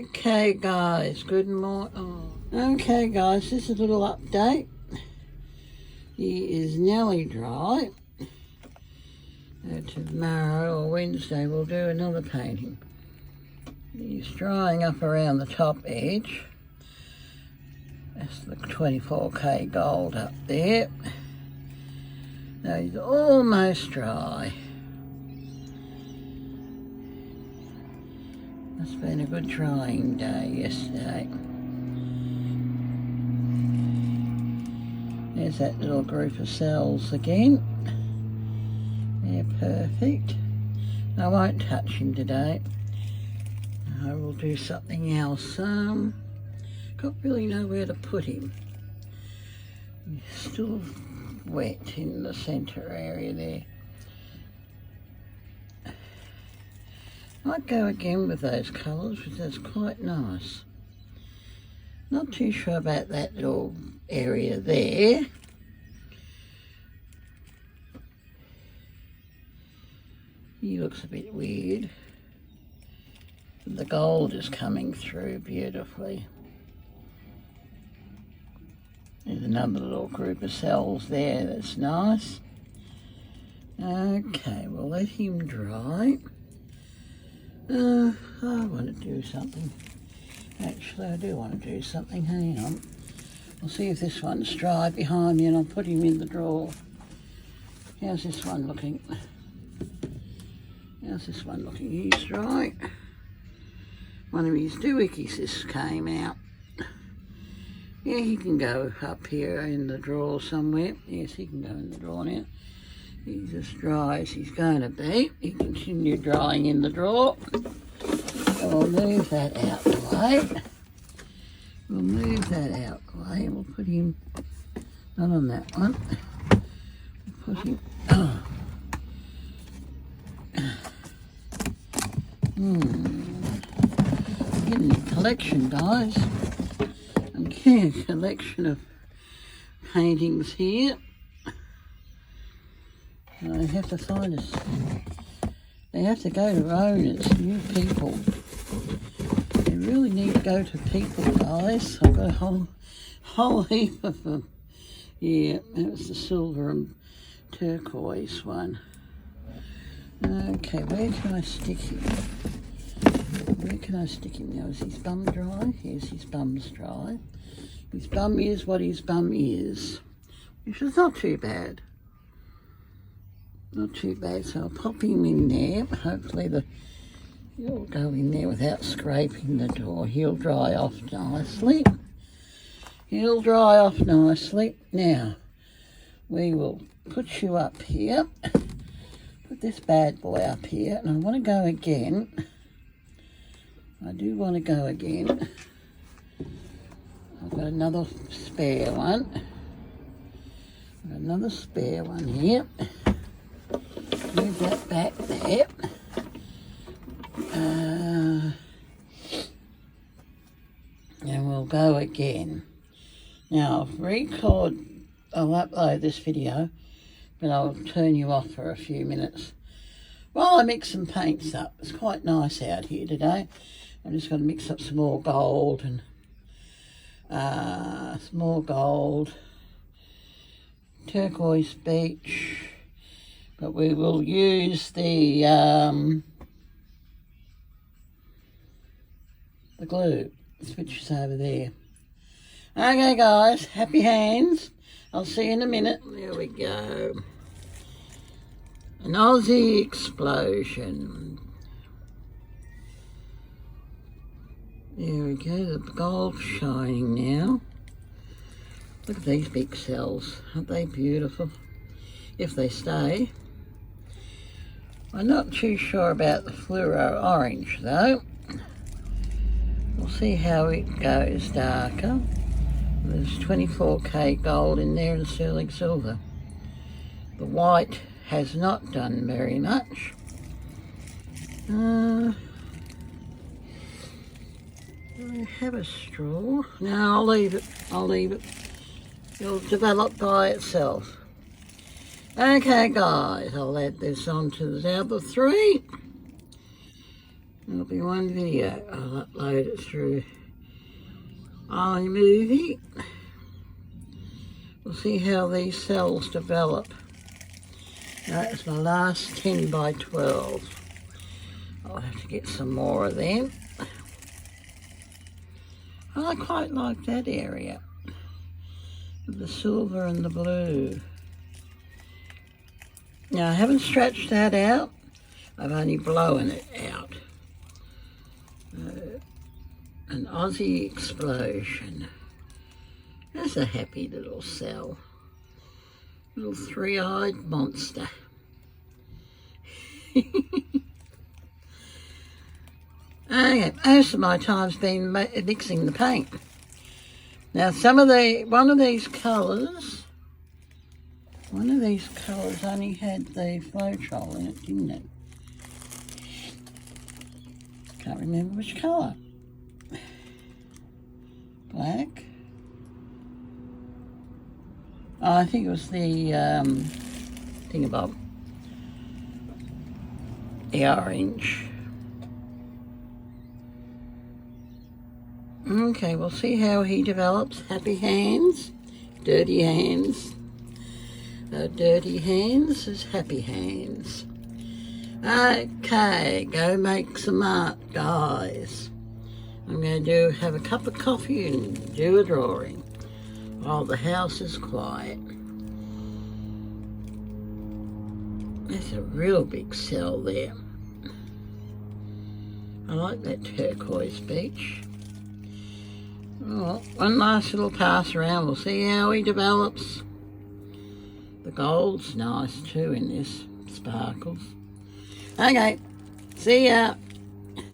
Okay guys, good morning. Okay guys, this is a little update. He is nearly dry. Tomorrow or Wednesday we'll do another painting. He's drying up around the top edge. That's the 24K gold up there. Now he's almost dry. It's been a good drying day yesterday. There's that little group of cells again. They're perfect. I won't touch him today. I will do something else. Can't really know where to put him. He's still wet in the centre area there. Might go again with those colours, which is quite nice. Not too sure about that little area there. He looks a bit weird. The gold is coming through beautifully. There's another little group of cells there that's nice. Okay, we'll let him dry. I want to do something. Actually, I do want to do something. Hang on. I'll see if this one's dry behind me and I'll put him in the drawer. How's this one looking? How's this one looking? He's dry. One of his doohickeys just came out. Yeah, he can go up here in the drawer somewhere. Yes, he can go in the drawer now. He's as dry as he's going to be. He continued drying in the drawer. So we'll move that out the way. We'll move that out the way and we'll put him, not on that one. We'll put him, I'm getting a collection, guys. I'm getting a collection of paintings here. I have to find us. They have to go to owners, new people. They really need to go to people, guys. I've got a whole heap of them. Yeah, that was the silver and turquoise one. Okay, where can I stick him? Where can I stick him now? Is his bum dry? Yes, his bum's dry. His bum is what his bum is, which is not too bad. Not too bad, so I'll pop him in there. Hopefully he'll go in there without scraping the door. He'll dry off nicely. He'll dry off nicely. Now, we will put you up here. Put this bad boy up here. And I want to go again. I do want to go again. I've got another spare one. I've got another spare one here. Move that back there. And we'll go again. Now, I'll upload this video, but I'll turn you off for a few minutes while I mix some paints up. It's quite nice out here today. I'm just going to mix up some more gold and some more gold, turquoise beach. But we will use the glue. The switch is over there. Okay, guys, happy hands. I'll see you in a minute. There we go. An Aussie explosion. There we go, the gold's shining now. Look at these big cells. Aren't they beautiful? If they stay. I'm not too sure about the fluoro orange though. We'll see how it goes darker. There's 24K gold in there and sterling silver. The white has not done very much. Do I have a straw? No, I'll leave it. I'll leave it. It'll develop by itself. Okay guys, I'll add this onto the other three. There'll be one video. I'll upload it through iMovie. We'll see how these cells develop. That's my last 10 by 12. I'll have to get some more of them. I quite like that area. The silver and the blue. Now I haven't stretched that out. I've only blown it out. An Aussie explosion. That's a happy little cell. Little three-eyed monster. Okay, most of my time's been mixing the paint. Now one of these colours only had the Floetrol in it, didn't it? Can't remember which colour. Black. Oh, I think it was the thingamabob. The orange. Okay, we'll see how he develops. Happy hands, dirty hands. Dirty hands is happy hands. Okay, go make some art, guys. I'm going to have a cup of coffee and do a drawing while the house is quiet. That's a real big cell there. I like that turquoise beach. Oh, one last little pass around. We'll see how he develops. The gold's nice too in this, sparkles. Okay, see ya.